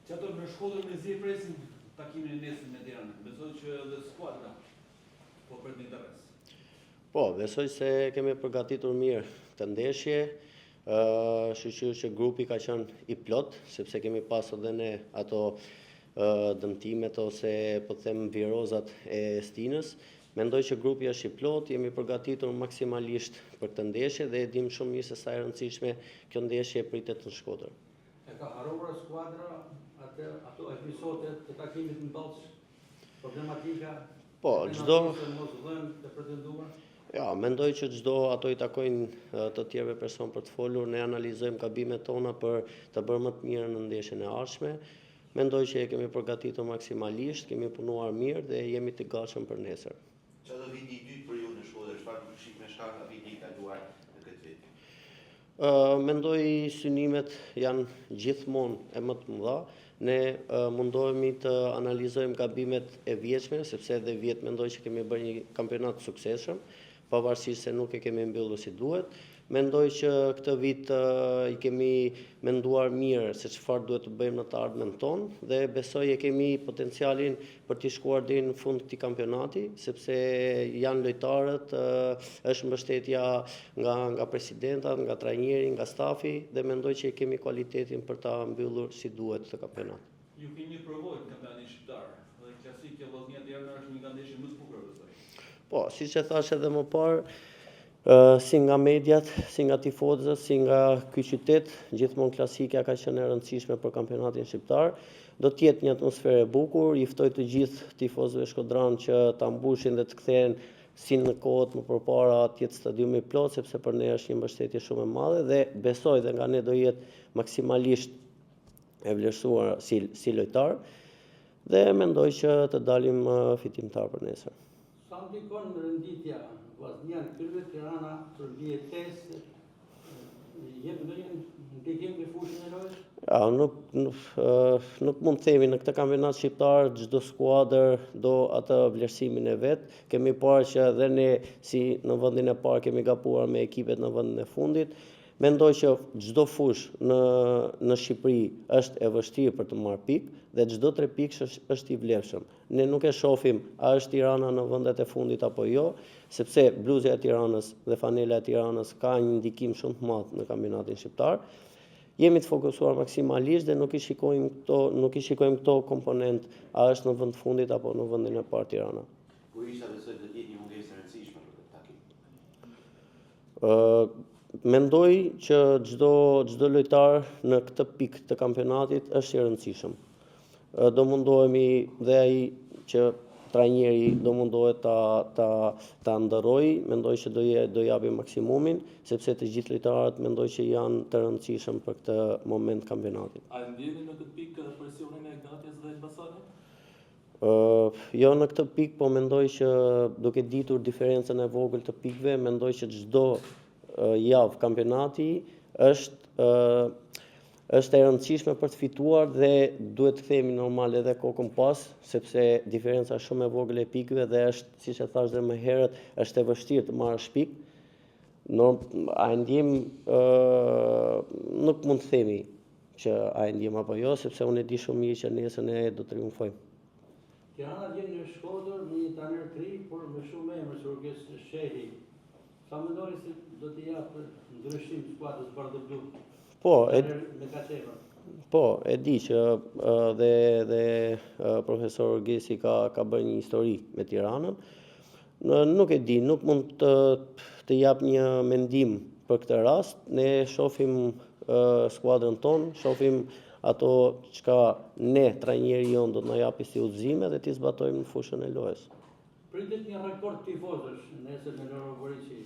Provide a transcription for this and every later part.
Qato në Shkodër me zi presin takimin e nesër me Tiranën. Besoj që dhe skuadra po pret një interes. Po, besoj se kemi përgatitur mirë të ndeshje. Shqyqyr që grupi ka qenë i plot, sepse kemi pasur edhe ne ato dëmtimet ose po them virozat e Stinës. Mendoj që grupi është i plot, jemi përgatitur maksimalisht për këtë ndeshje dhe e dim shumë mirë se sa e rëndësishme kjo ndeshje pritet në Shkodër. E ka harruar skuadra ato episodet të takimit në Ballç? Problematika? Po, çdo mos dhënë të pretenduar? Ja, mendoj që çdo ato i takojnë të tjerëve person për të folur, ne analizojmë gabimet tona për të bërë më të mirë në ndeshjen e ardhshme. Mendoj që e kemi përgatitur maksimalisht, kemi punuar mirë dhe jemi të gatshëm për nesër. Çfarë do viti i dytë për ju në Shkodër? Çfarë do shihni shkak nga viti i kaluar në këtë vit? Mendoj synimet janë gjithmonë e më të mëdha. Ne mundohemi të analizojmë gabimet e vjetshme, sepse edhe vjet mendoj që kemi bërë një kampionat të suksesshëm, pavarësisht se nuk e kemi mbyllur si duhet. Mendoj që këtë vit i kemi menduar mirë se çfarë duhet të bëjmë në të ardhmen tonë dhe besoj e kemi potencialin për të shkuar deri në fund këtij kampionati, sepse janë lojtarët, është mbështetja nga presidentat, nga trajneri, nga stafi dhe mendoj që kemi kualitetin për ta mbyllur si duhet këtë kampionat. Ju keni një provojë në kampionatin shqiptar dhe klasike Vllaznia Tirana është një nga ndeshjet më të bukura besoj. Po, siç e thash edhe më parë, si nga mediat, si nga tifozët, si nga ky qytet, gjithmonë klasikja ka qenë e rëndësishme për kampionatin shqiptar. Do të jetë një atmosferë e bukur, i ftoj të gjithë tifozëve shkodran që ta mbushin dhe të kthehen si në kohët më përpara të jetë stadiumi plot, sepse për ne është një mbështetje shumë e madhe dhe besoj dhe nga ne do jetë maksimalisht e vlerësuar si lojtar dhe mendoj që të dalim fitimtar për nesër. Sa ndikon renditja Vllaznia këtyre Tirana për vjetesë, jep ndonjë ndikim në fushën e lojës? Ja, nuk mund të themi në këtë kampionat shqiptar çdo skuadër do atë vlerësimin e vet. Kemi parë që edhe ne si në vendin e parë kemi gabuar me ekipet në vendin e fundit. Mendoj që çdo fushë në Shqipëri është e vështirë për të marrë pikë dhe çdo 3 pikë është i vlefshëm. Ne nuk e shohim a është Tirana në vendet e fundit apo jo, sepse bluzja e Tiranës dhe fanela e Tiranës ka një ndikim shumë të madh në kampionatin shqiptar. Jemi të fokusuar maksimalisht dhe nuk i shikojmë këto komponent a është në vend të fundit apo në vendin e parë Tirana. Ku isha besoj të jetë një mungesë e rëndësishme për këtë takim? Mendoj që çdo lojtar në këtë pikë të kampionatit është i rëndësishëm. Do mundohemi dhe ai që trajneri do mundohet ta ndërrojë, mendoj që do japim maksimumin, sepse të gjithë lojtarët mendoj që janë të rëndësishëm për këtë moment kampionatit. A ndjeni në këtë pikë presionin e Gatjes dhe Elbasanit? Jo në këtë pikë, po mendoj që duke ditur diferencën e vogël të pikëve, mendoj që çdo javë kampionati është e rëndësishme për të fituar dhe duhet të themi normal edhe kokën pas, sepse diferenca është shumë e vogël e pikëve dhe është, siç e thash edhe më herët, është e vështirë të marrësh pikë. A e ndjem, nuk mund të themi që a e ndjem apo jo, sepse unë e di shumë mirë që nesër ne do të triumfojmë. Tirana vjen në Shkodër me një trajner të ri, por me shumë emër, Sorges Shehi. Sa mendoni se do të japë ndryshim skuadrës bardhë blu? Po, e di që dhe profesor Orgesi ka bërë një histori me Tiranën. Nuk e di, nuk mund të jap një mendim për këtë rast. Ne shohim skuadrën tonë, shohim ato çka ne trajneri jon do të na japi si udhëzime dhe ti zbatojmë në fushën e lojës. Pritet një rekord tifozësh nesër në Loro Goriçi.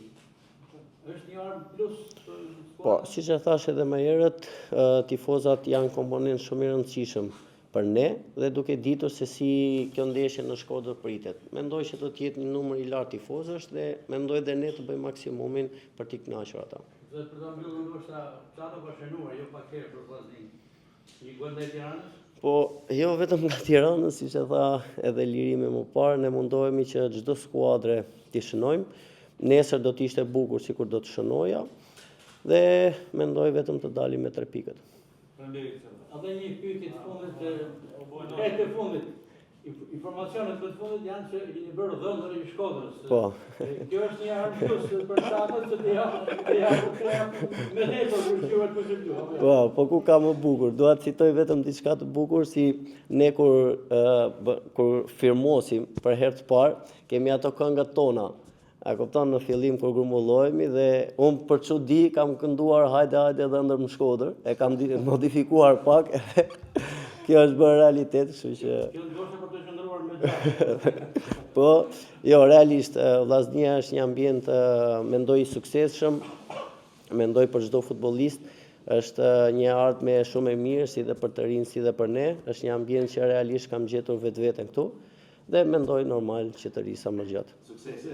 Është një armë plus për skuadrën? Po, siç e thash edhe më herët, tifozat janë komponent shumë i rëndësishëm për ne dhe duke ditur se si kjo ndeshje në Shkodër pritet. Mendoj që do të jetë një numër i lartë tifozësh dhe mendoj edhe ne të bëjmë maksimumin për t'i kënaqur ata. Dhe për ta mbyllur ndoshta çfarë ka shënuar jo pak herë për Vllaznin. Një gol ndaj Tiranës? Po, jo vetëm nga Tirana, siç e tha edhe Lirimi më parë, ne mundohemi që çdo skuadre t'i shënojmë. Nesër do të ishte bukur sikur do të shënoja dhe mendoj vetëm të dalim me 3 pikët. Faleminderit. edhe një pyetje të fundit, të fundit. Informacionet të fundit janë që keni bërë dhënë i Shkodrës. Po. Kjo është një armëtus për shtatët që të japë me heto kërëshuar për shërbju. Po ku ka më bukur? Dua të citoj vetëm diçka të bukur si ne kur firmosim për herë të parë, kemi ato këngat tona. A kupton, në fillim kur grumbullohemi dhe unë për çudi kam kënduar hajde edhe ndër në Shkodër, e kam modifikuar pak edhe kjo është bërë realitet, kështu që Kjo ndoshta për të qëndruar me gjatë. po, jo, realisht, vllaznia është një ambient mendoj i suksesshëm, mendoj për çdo futbollist, është një ardhmë shumë e mirë si dhe për të rinë si dhe për ne, është një ambient që realisht kam gjetur vetveten këtu dhe mendoj normal që të rri sa më gjatë. Sukses.